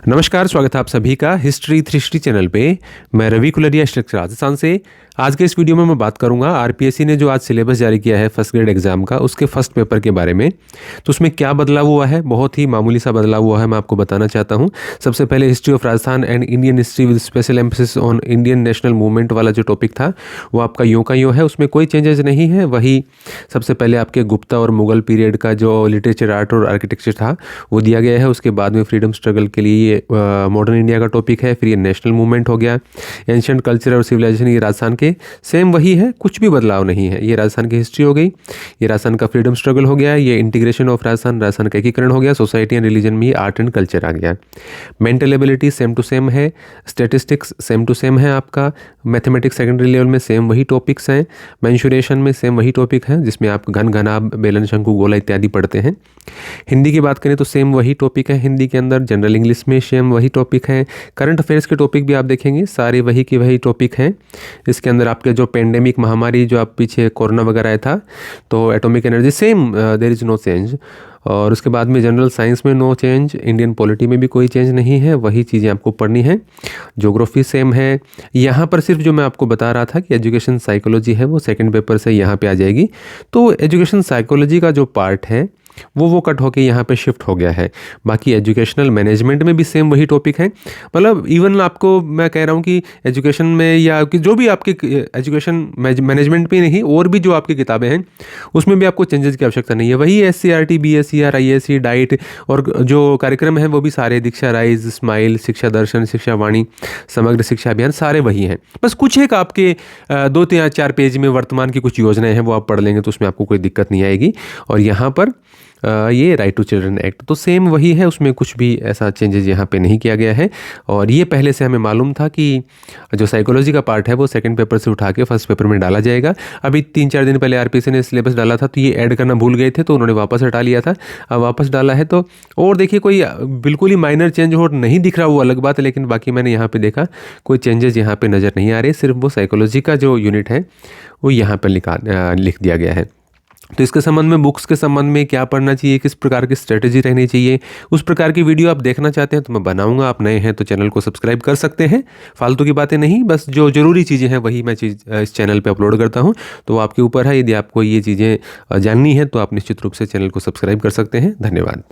नमस्कार, स्वागत है आप सभी का हिस्ट्री 360 चैनल पे। मैं रवि कुलरिया स्ट्रक्चर राजस्थान से। आज के इस वीडियो में मैं बात करूंगा आरपीएससी ने जो आज सिलेबस जारी किया है फर्स्ट ग्रेड एग्जाम का, उसके फर्स्ट पेपर के बारे में। तो उसमें क्या बदलाव हुआ है, बहुत ही मामूली सा बदलाव हुआ है, मैं आपको बताना चाहता हूँ। सबसे पहले history of Rajasthan and Indian history with special emphasis on Indian national movement वाला जो टॉपिक था वो आपका यूँ का यूँ है, उसमें कोई चेंजेस नहीं है। वही सबसे पहले आपके गुप्ता और मुगल पीरियड का जो लिटरेचर, आर्ट और आर्किटेक्चर था वो दिया गया है। उसके बाद में फ्रीडम स्ट्रगल के लिए ये मॉडर्न इंडिया का टॉपिक है। फिर ये नेशनल मूवमेंट हो गया, एंशिएंट कल्चर और सिविलाइजेशन, ये राजस्थान के सेम वही है, कुछ भी बदलाव नहीं है। ये राजस्थान की हिस्ट्री हो गई, ये राजस्थान का फ्रीडम स्ट्रगल हो गया, ये इंटीग्रेशन ऑफ राजस्थान, राजस्थान का एकीकरण हो गया, सोसाइटी एंड रिलीजन में आर्ट एंड कल्चर आ गया। Mental ability same to same है, स्टेटिस्टिक्स सेम टू सेम है, आपका मैथमेटिक्स सेकेंडरी लेवल में सेम वही टॉपिक्स हैं, मेंशुरेशन में सेम वही टॉपिक है जिसमें आप घन, घनाभ, बेलन, शंकु, गोला इत्यादि पढ़ते हैं। हिंदी की बात करें तो सेम वही टॉपिक है हिंदी के अंदर, जनरल इंग्लिश में सेम वही टॉपिक है। करंट अफेयर्स के टॉपिक भी आप देखेंगे सारे वही की वही टॉपिक हैं। इसके अंदर आपके जो पेंडेमिक महामारी, जो आप पीछे कोरोना वगैरह आया था, तो atomic energy same, there is no change. और उसके बाद में जनरल साइंस में नो चेंज, इंडियन पॉलिटी में भी कोई चेंज नहीं है, वही चीज़ें आपको पढ़नी है। ज्योग्राफी सेम है। यहाँ पर सिर्फ जो मैं आपको बता रहा था कि एजुकेशन साइकोलॉजी है वो सेकंड पेपर से यहाँ पे आ जाएगी। तो एजुकेशन साइकोलॉजी का जो पार्ट है वो कट होके यहाँ पे शिफ्ट हो गया है। बाकी एजुकेशनल मैनेजमेंट में भी सेम वही टॉपिक है। मतलब इवन आपको मैं कह रहा हूँ कि एजुकेशन में या कि जो भी आपके एजुकेशन मैनेजमेंट में नहीं, और भी जो आपकी किताबें हैं उसमें भी आपको चेंजेस की आवश्यकता नहीं है। वही SCRT, BSCR, ISC, डाइट और जो कार्यक्रम है वो भी सारे, दीक्षा राइज, स्माइल, शिक्षा दर्शन, शिक्षा वाणी, समग्र शिक्षा अभियान, सारे वही हैं। बस कुछ एक आपके 2 या 4 पेज में वर्तमान की कुछ योजनाएं हैं वो आप पढ़ लेंगे तो उसमें आपको कोई दिक्कत नहीं आएगी। और यहाँ पर ये राइट टू चिल्ड्रन एक्ट तो सेम वही है, उसमें कुछ भी ऐसा चेंजेस यहाँ पे नहीं किया गया है। और ये पहले से हमें मालूम था कि जो साइकोलॉजी का पार्ट है वो सेकंड पेपर से उठा के फर्स्ट पेपर में डाला जाएगा। अभी 3-4 दिन पहले आरपीएससी ने सिलेबस डाला था तो ये ऐड करना भूल गए थे, तो उन्होंने वापस हटा लिया था। अब वापस डाला है तो और देखिए कोई बिल्कुल ही माइनर चेंज हो नहीं दिख रहा वो अलग बात है, लेकिन बाकी मैंने यहाँ पर देखा कोई चेंजेस यहाँ पर नज़र नहीं आ रहे। सिर्फ वो साइकोलॉजी का जो यूनिट है वो यहाँ पर लिख दिया गया है। तो इसके संबंध में, बुक्स के संबंध में क्या पढ़ना चाहिए, किस प्रकार की स्ट्रेटेजी रहनी चाहिए, उस प्रकार की वीडियो आप देखना चाहते हैं तो मैं बनाऊंगा। आप नए हैं तो चैनल को सब्सक्राइब कर सकते हैं। फालतू की बातें नहीं, बस जो ज़रूरी चीज़ें हैं वही मैं इस चैनल पे अपलोड करता हूं। तो वो आपके ऊपर है, यदि आपको ये चीज़ें जाननी है तो आप निश्चित रूप से चैनल को सब्सक्राइब कर सकते हैं। धन्यवाद।